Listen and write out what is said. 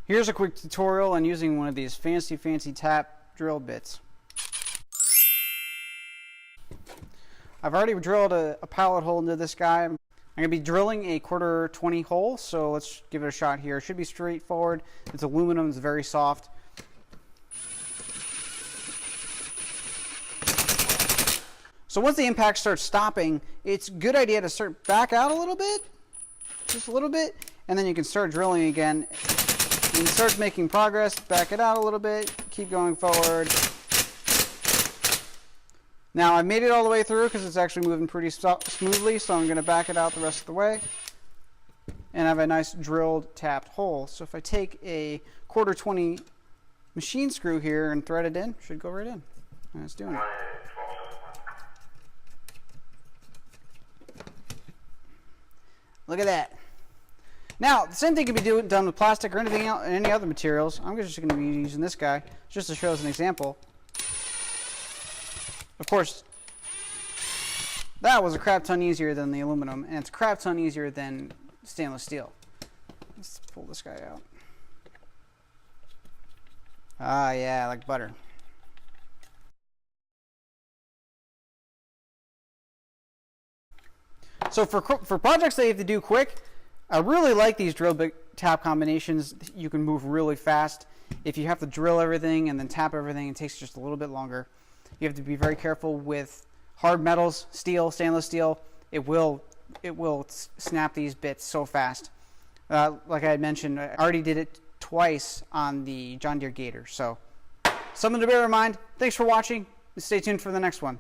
Here's a quick tutorial on using one of these fancy tap drill bits. I've already drilled a pallet hole into this guy. I'm going to be drilling a 1/4 20 hole, so let's give it a shot here. It should be straightforward. It's aluminum, it's very soft. So once the impact starts stopping, it's a good idea to start back out a little bit, just a little bit, and then you can start drilling again. When it starts making progress, back it out a little bit, keep going forward. Now I made it all the way through because it's actually moving pretty smoothly, so I'm going to back it out the rest of the way. And I have a nice drilled tapped hole. So if I take a 1/4 20 machine screw here and thread it in, it should go right in. And it's doing it. Look at that. Now, the same thing can be done with plastic or anything else, any other materials. I'm just going to be using this guy just to show as an example. Of course, that was a crap ton easier than the aluminum, and it's a crap ton easier than stainless steel. Let's pull this guy out. Ah, yeah, like butter. So for projects that you have to do quick, I really like these drill bit tap combinations. You can move really fast. If you have to drill everything and then tap everything, it takes just a little bit longer. You have to be very careful with hard metals, steel, stainless steel. It will snap these bits so fast. Like I had mentioned, I already did it twice on the John Deere Gator. So something to bear in mind. Thanks for watching, and stay tuned for the next one.